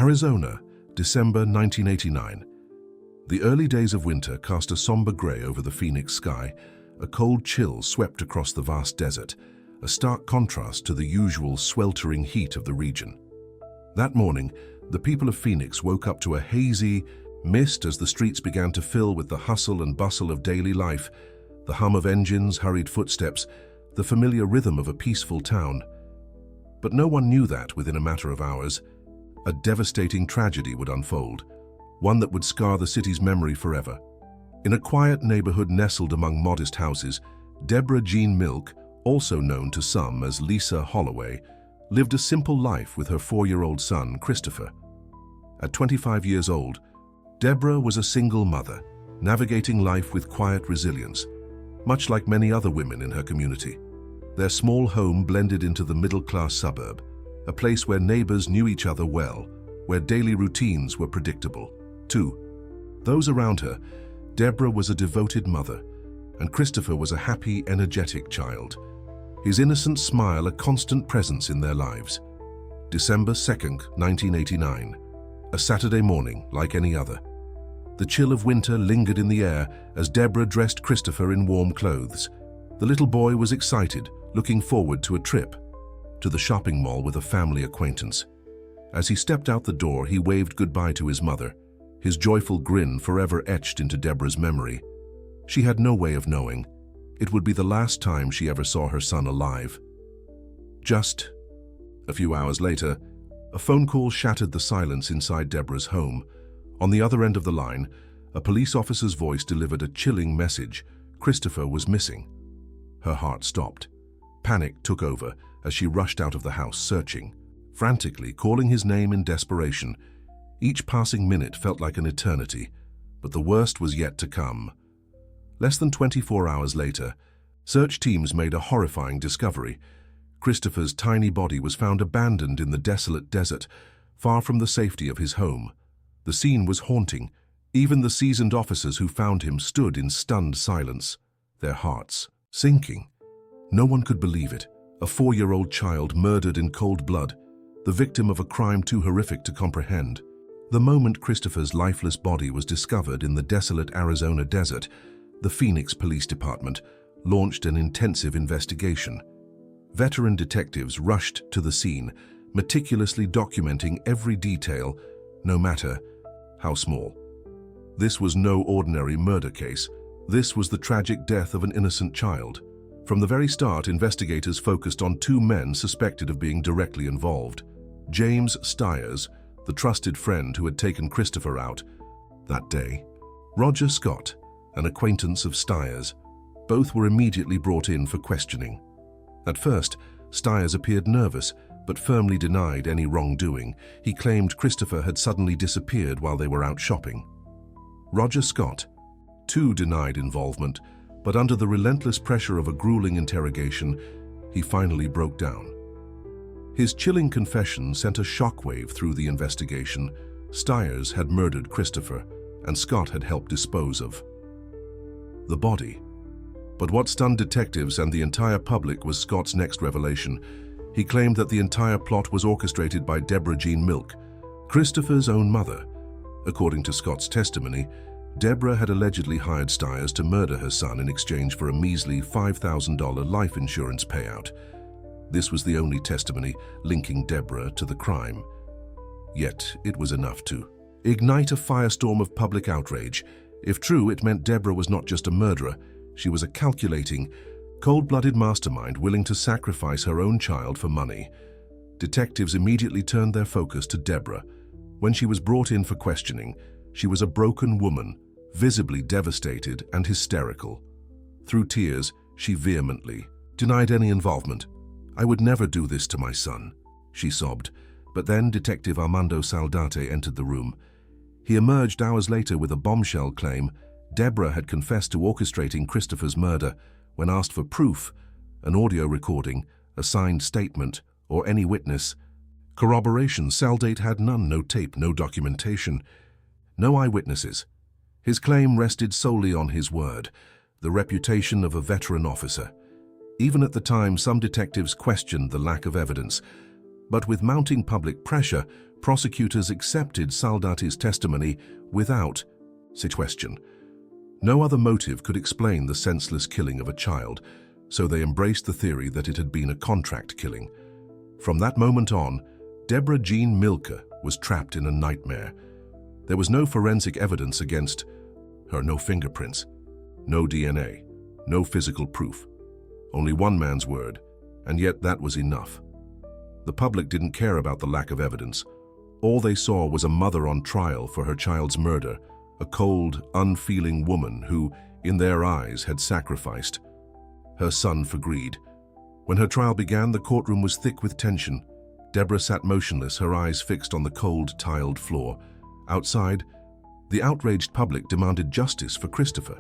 Arizona, December 1989. The early days of winter cast a somber gray over the Phoenix sky. A cold chill swept across the vast desert, a stark contrast to the usual sweltering heat of the region. That morning, the people of Phoenix woke up to a hazy mist as the streets began to fill with the hustle and bustle of daily life, the hum of engines, hurried footsteps, the familiar rhythm of a peaceful town. But no one knew that within a matter of hours, a devastating tragedy would unfold, one that would scar the city's memory forever. In a quiet neighborhood nestled among modest houses, Debra Jean Milke, also known to some as Lisa Holloway, lived a simple life with her 4-year-old son, Christopher. At 25 years old, Debra was a single mother, navigating life with quiet resilience, much like many other women in her community. Their small home blended into the middle-class suburb, a place where neighbors knew each other well, where daily routines were predictable. To those around her, Debra was a devoted mother, and Christopher was a happy, energetic child, his innocent smile a constant presence in their lives. December 2nd, 1989. A Saturday morning like any other. The chill of winter lingered in the air as Debra dressed Christopher in warm clothes. The little boy was excited, looking forward to a trip to the shopping mall with a family acquaintance. As he stepped out the door, he waved goodbye to his mother, his joyful grin forever etched into Debra's memory. She had no way of knowing. It would be the last time she ever saw her son alive. Just a few hours later, a phone call shattered the silence inside Debra's home. On the other end of the line, a police officer's voice delivered a chilling message: Christopher was missing. Her heart stopped. Panic took over as she rushed out of the house, searching, frantically calling his name in desperation. Each passing minute felt like an eternity, but the worst was yet to come. Less than 24 hours later, search teams made a horrifying discovery. Christopher's tiny body was found abandoned in the desolate desert, far from the safety of his home. The scene was haunting. Even the seasoned officers who found him stood in stunned silence, their hearts sinking. No one could believe it. A 4-year-old child murdered in cold blood, the victim of a crime too horrific to comprehend. The moment Christopher's lifeless body was discovered in the desolate Arizona desert, the Phoenix Police Department launched an intensive investigation. Veteran detectives rushed to the scene, meticulously documenting every detail, no matter how small. This was no ordinary murder case. This was the tragic death of an innocent child. From the very start, investigators focused on 2 men suspected of being directly involved. James Stiers, the trusted friend who had taken Christopher out that day. Roger Scott, an acquaintance of Stiers. Both were immediately brought in for questioning. At first, Stiers appeared nervous, but firmly denied any wrongdoing. He claimed Christopher had suddenly disappeared while they were out shopping. Roger Scott, too, denied involvement, but under the relentless pressure of a grueling interrogation, he finally broke down. His chilling confession sent a shockwave through the investigation. Stiers had murdered Christopher, and Scott had helped dispose of the body. But what stunned detectives and the entire public was Scott's next revelation. He claimed that the entire plot was orchestrated by Debra Jean Milke, Christopher's own mother. According to Scott's testimony, Debra had allegedly hired Stiers to murder her son in exchange for a measly $5,000 life insurance payout. This was the only testimony linking Debra to the crime. Yet it was enough to ignite a firestorm of public outrage. If true, it meant Debra was not just a murderer. She was a calculating, cold-blooded mastermind willing to sacrifice her own child for money. Detectives immediately turned their focus to Debra. When she was brought in for questioning, she was a broken woman, visibly devastated and hysterical. Through tears, she vehemently denied any involvement. "I would never do this to my son," she sobbed. But then Detective Armando Saldate entered the room. He emerged hours later with a bombshell claim. Debra had confessed to orchestrating Christopher's murder. When asked for proof, an audio recording, a signed statement, or any witness corroboration, Saldate had none. No tape, no documentation, no eyewitnesses. His claim rested solely on his word, the reputation of a veteran officer. Even at the time, some detectives questioned the lack of evidence. But with mounting public pressure, prosecutors accepted Saldate's testimony without question. No other motive could explain the senseless killing of a child, so they embraced the theory that it had been a contract killing. From that moment on, Debra Jean Milke was trapped in a nightmare. There was no forensic evidence against her, no fingerprints, no DNA, no physical proof. Only one man's word, and yet that was enough. The public didn't care about the lack of evidence. All they saw was a mother on trial for her child's murder, a cold, unfeeling woman who, in their eyes, had sacrificed her son for greed. When her trial began, the courtroom was thick with tension. Debra sat motionless, her eyes fixed on the cold, tiled floor. Outside, the outraged public demanded justice for Christopher.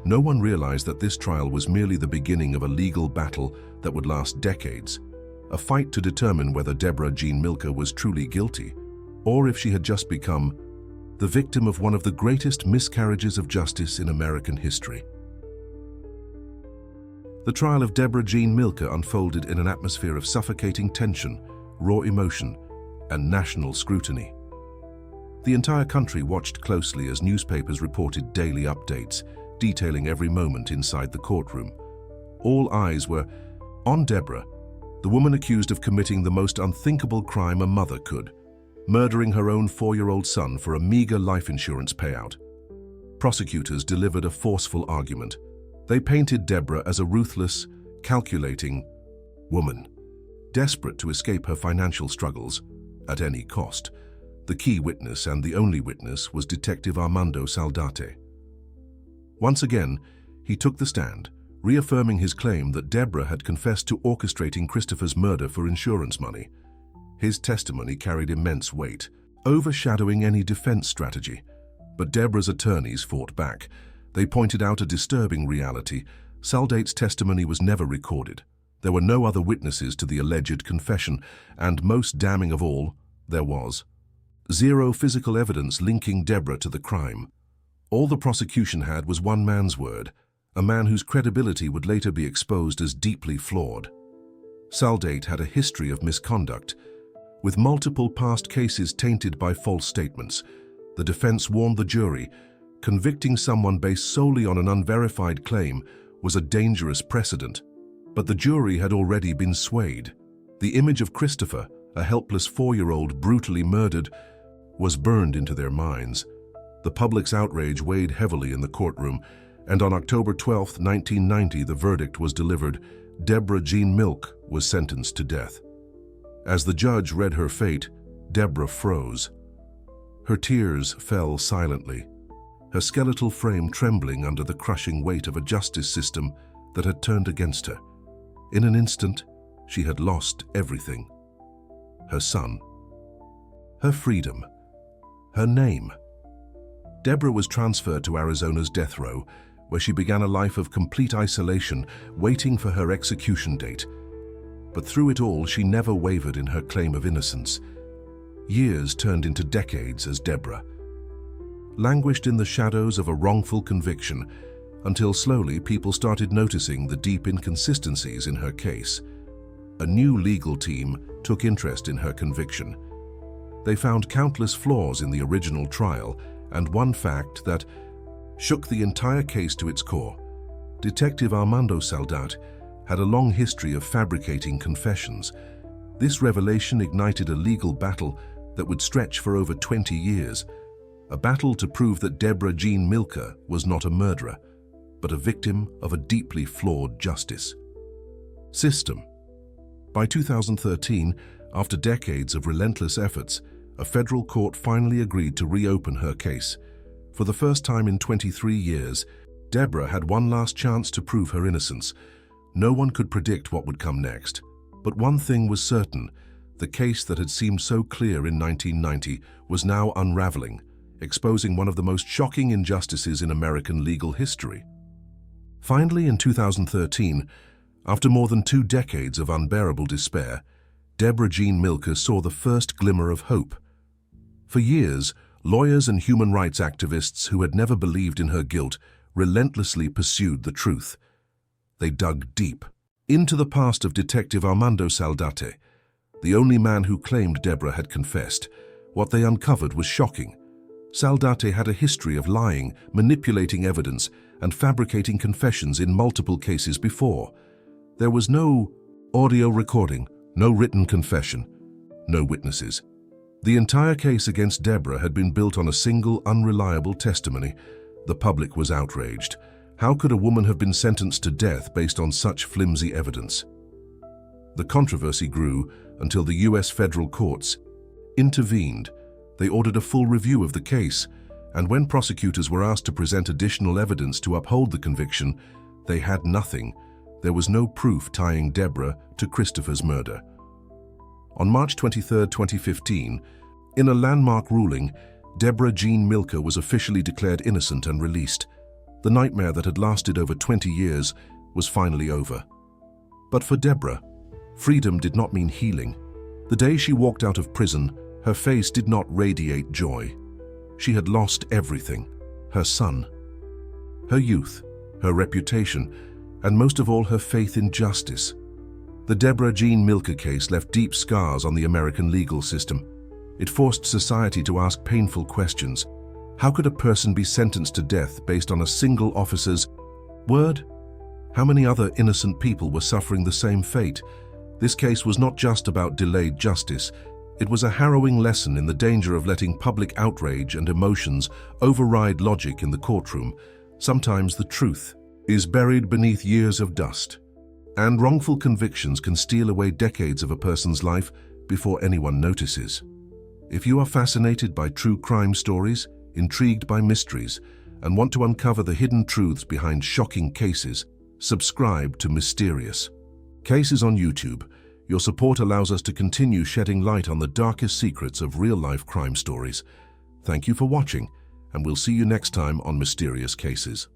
No one realized that this trial was merely the beginning of a legal battle that would last decades, a fight to determine whether Debra Jean Milke was truly guilty, or if she had just become the victim of one of the greatest miscarriages of justice in American history. The trial of Debra Jean Milke unfolded in an atmosphere of suffocating tension, raw emotion, and national scrutiny. The entire country watched closely as newspapers reported daily updates, detailing every moment inside the courtroom. All eyes were on Debra, the woman accused of committing the most unthinkable crime a mother could, murdering her own 4-year-old son for a meager life insurance payout. Prosecutors delivered a forceful argument. They painted Debra as a ruthless, calculating woman, desperate to escape her financial struggles at any cost. The key witness, and the only witness, was Detective Armando Saldate. Once again, he took the stand, reaffirming his claim that Debra had confessed to orchestrating Christopher's murder for insurance money. His testimony carried immense weight, overshadowing any defense strategy. But Debra's attorneys fought back. They pointed out a disturbing reality. Saldate's testimony was never recorded. There were no other witnesses to the alleged confession, and most damning of all, there was zero physical evidence linking Debra to the crime. All the prosecution had was one man's word, a man whose credibility would later be exposed as deeply flawed. Saldate had a history of misconduct, with multiple past cases tainted by false statements. The defense warned the jury, convicting someone based solely on an unverified claim was a dangerous precedent. But the jury had already been swayed. The image of Christopher, a helpless 4-year-old brutally murdered, was burned into their minds. The public's outrage weighed heavily in the courtroom, and on October 12, 1990, the verdict was delivered. Debra Jean Milke was sentenced to death. As the judge read her fate, Debra froze. Her tears fell silently, her skeletal frame trembling under the crushing weight of a justice system that had turned against her. In an instant, she had lost everything. Her son, her freedom, her name. Debra was transferred to Arizona's death row, where she began a life of complete isolation, waiting for her execution date. But through it all, she never wavered in her claim of innocence. Years turned into decades as Debra languished in the shadows of a wrongful conviction, until slowly people started noticing the deep inconsistencies in her case. A new legal team took interest in her conviction. They found countless flaws in the original trial, and one fact that shook the entire case to its core. Detective Armando Saldate had a long history of fabricating confessions. This revelation ignited a legal battle that would stretch for over 20 years, a battle to prove that Debra Jean Milke was not a murderer, but a victim of a deeply flawed justice system. By 2013, after decades of relentless efforts, a federal court finally agreed to reopen her case. For the first time in 23 years, Debra had one last chance to prove her innocence. No one could predict what would come next. But one thing was certain: the case that had seemed so clear in 1990 was now unraveling, exposing one of the most shocking injustices in American legal history. Finally, in 2013, after more than 2 decades of unbearable despair, Debra Jean Milke saw the first glimmer of hope. For years, lawyers and human rights activists who had never believed in her guilt relentlessly pursued the truth. They dug deep into the past of Detective Armando Saldate, the only man who claimed Debra had confessed. What they uncovered was shocking. Saldate had a history of lying, manipulating evidence, and fabricating confessions in multiple cases before. There was no audio recording, no written confession, no witnesses. The entire case against Debra had been built on a single, unreliable testimony. The public was outraged. How could a woman have been sentenced to death based on such flimsy evidence? The controversy grew until the US federal courts intervened. They ordered a full review of the case, and when prosecutors were asked to present additional evidence to uphold the conviction, they had nothing. There was no proof tying Debra to Christopher's murder. On March 23, 2015, in a landmark ruling, Debra Jean Milke was officially declared innocent and released. The nightmare that had lasted over 20 years was finally over. But for Debra, freedom did not mean healing. The day she walked out of prison, her face did not radiate joy. She had lost everything: her son, her youth, her reputation, and most of all, her faith in justice. The Debra Jean Milke case left deep scars on the American legal system. It forced society to ask painful questions. How could a person be sentenced to death based on a single officer's word? How many other innocent people were suffering the same fate? This case was not just about delayed justice. It was a harrowing lesson in the danger of letting public outrage and emotions override logic in the courtroom. Sometimes the truth is buried beneath years of dust, and wrongful convictions can steal away decades of a person's life before anyone notices. If you are fascinated by true crime stories, intrigued by mysteries, and want to uncover the hidden truths behind shocking cases, subscribe to Mysterious Cases on YouTube. Your support allows us to continue shedding light on the darkest secrets of real-life crime stories. Thank you for watching, and we'll see you next time on Mysterious Cases.